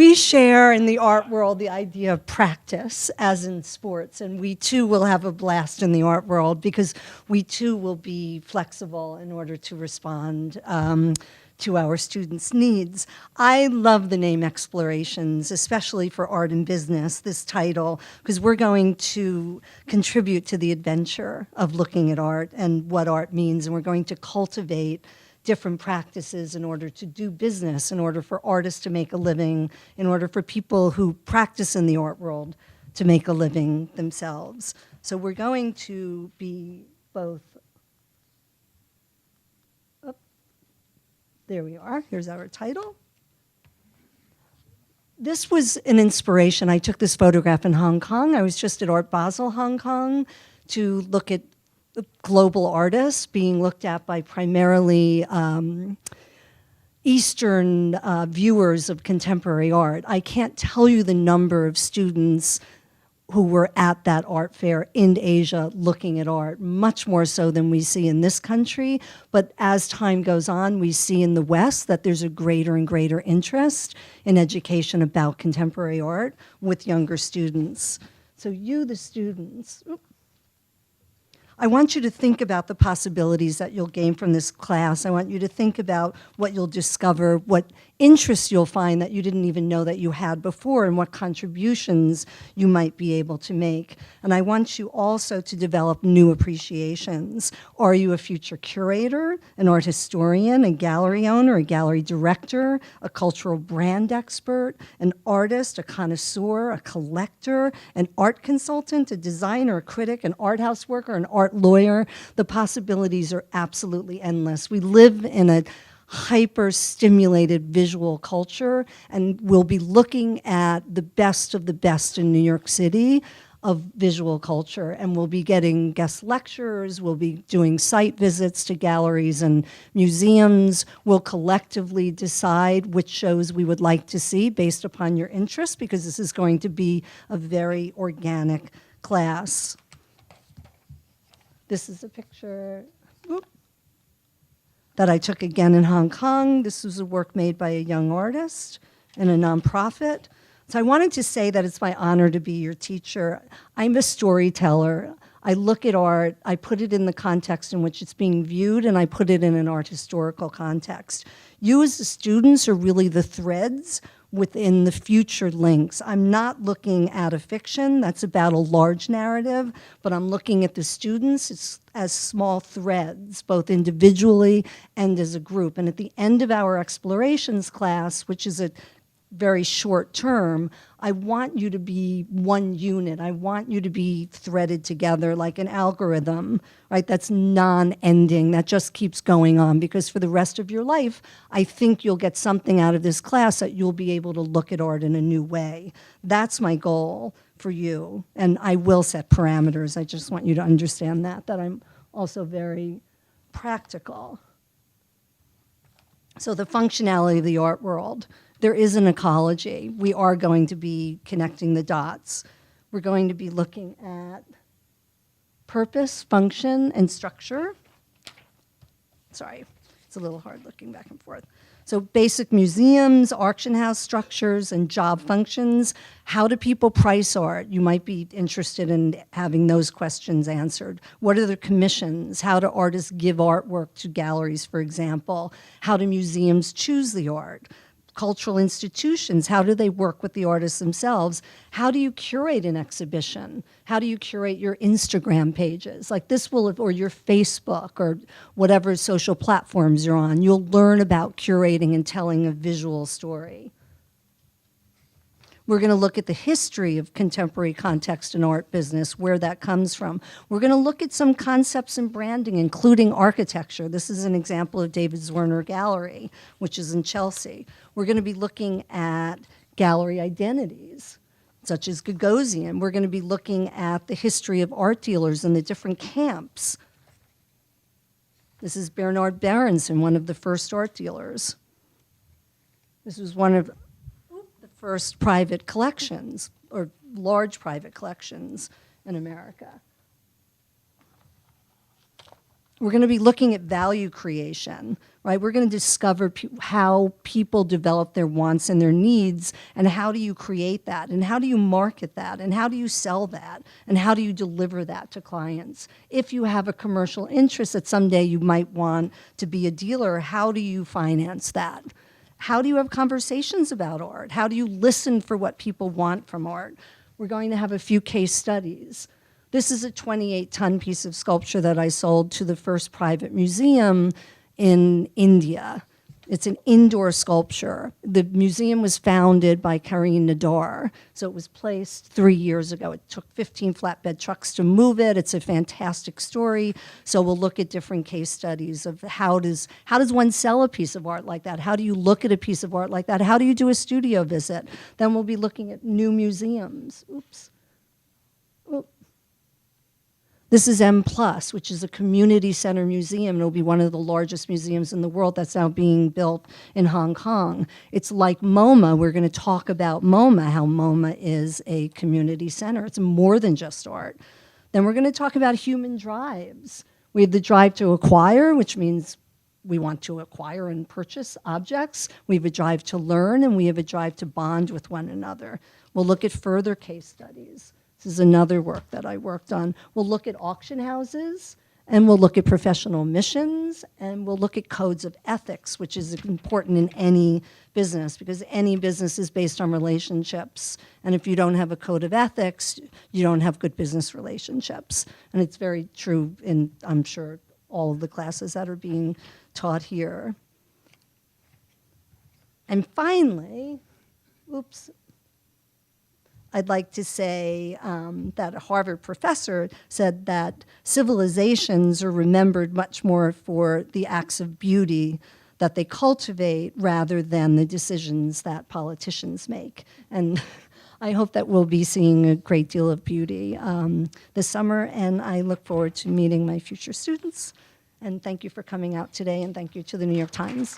we share in the art world the idea of practice, as in sports, and we too will have a blast in the art world because we too will be flexible in order to respond to our students' needs. I love the name Explorations, especially for art and business, this title, because we're going to contribute to the adventure of looking at art and what art means, and we're going to cultivate different practices in order to do business, in order for artists to make a living, in order for people who practice in the art world to make a living themselves. So we're going to be both, oh, there we are, here's our title. This was an inspiration. I took this photograph in Hong Kong. I was just at Art Basel, Hong Kong, to look at global artists being looked at by primarily Eastern viewers of contemporary art. I can't tell you the number of students who were at that art fair in Asia looking at art, much more so than we see in this country. But as time goes on, we see in the West that there's a greater and greater interest in education about contemporary art with younger students. So you, the students, I want you to think about the possibilities that you'll gain from this class. I want you to think about what you'll discover, what interests you'll find that you didn't even know that you had before, and what contributions you might be able to make. And I want you also to develop new appreciations. Are you a future curator, an art historian, a gallery owner, a gallery director, a cultural brand expert, an artist, a connoisseur, a collector, an art consultant, a designer, a critic, an art house worker, an art lawyer? The possibilities are absolutely endless. We live in a hyper-stimulated visual culture, and we'll be looking at the best of the best in New York City of visual culture, and we'll be getting guest lecturers, we'll be doing site visits to galleries and museums. We'll collectively decide which shows we would like to see based upon your interest, because this is going to be a very organic class. This is a picture that I took again in Hong Kong. This was a work made by a young artist in a nonprofit. So I wanted to say that it's my honor to be your teacher. I'm a storyteller. I look at art, I put it in the context in which it's being viewed, and I put it in an art historical context. You as the students are really the threads within the future links. I'm not looking at a fiction that's about a large narrative, but I'm looking at the students as small threads, both individually and as a group. And at the end of our explorations class, which is a very short term, I want you to be one unit. I want you to be threaded together like an algorithm, right? That's non-ending, that just keeps going on, because for the rest of your life, I think you'll get something out of this class that you'll be able to look at art in a new way. That's my goal for you, and I will set parameters. I just want you to understand that I'm also very practical. So the functionality of the art world. There is an ecology. We are going to be connecting the dots. We're going to be looking at purpose, function, and structure. Sorry, it's a little hard looking back and forth. So basic museums, auction house structures, and job functions. How do people price art? You might be interested in having those questions answered. What are the commissions? How do artists give artwork to galleries, for example? How do museums choose the art? Cultural institutions, how do they work with the artists themselves? How do you curate an exhibition? How do you curate your Instagram pages? Like this will, or your Facebook, or whatever social platforms you're on. You'll learn about curating and telling a visual story. We're going to look at the history of contemporary context in art business, where that comes from. We're going to look at some concepts in branding, including architecture. This is an example of David Zwirner Gallery, which is in Chelsea. We're going to be looking at gallery identities, such as Gagosian. We're going to be looking at the history of art dealers and the different camps. This is Bernard Berenson, one of the first art dealers. This was one of first private collections, or large private collections in America. We're going to be looking at value creation, right? We're going to discover how people develop their wants and their needs, and how do you create that, and how do you market that, and how do you sell that, and how do you deliver that to clients? If you have a commercial interest that someday you might want to be a dealer, how do you finance that? How do you have conversations about art? How do you listen for what people want from art? We're going to have a few case studies. This is a 28-ton piece of sculpture that I sold to the first private museum in India. It's an indoor sculpture. The museum was founded by Karine Nadar, so it was placed 3 years ago. It took 15 flatbed trucks to move it. It's a fantastic story. So we'll look at different case studies of how does one sell a piece of art like that? How do you look at a piece of art like that? How do you do a studio visit? Then we'll be looking at new museums. Oops. This is M+, which is a community center museum. It'll be one of the largest museums in the world that's now being built in Hong Kong. It's like MoMA. We're going to talk about MoMA, how MoMA is a community center. It's more than just art. Then we're going to talk about human drives. We have the drive to acquire, which means we want to acquire and purchase objects. We have a drive to learn, and we have a drive to bond with one another. We'll look at further case studies. This is another work that I worked on. We'll look at auction houses, and we'll look at professional missions, and we'll look at codes of ethics, which is important in any business, because any business is based on relationships. And if you don't have a code of ethics, you don't have good business relationships. And it's very true in, I'm sure, all of the classes that are being taught here. And finally, oops, I'd like to say that a Harvard professor said that civilizations are remembered much more for the acts of beauty that they cultivate rather than the decisions that politicians make. And I hope that we'll be seeing a great deal of beauty this summer, and I look forward to meeting my future students. And thank you for coming out today, and thank you to the New York Times.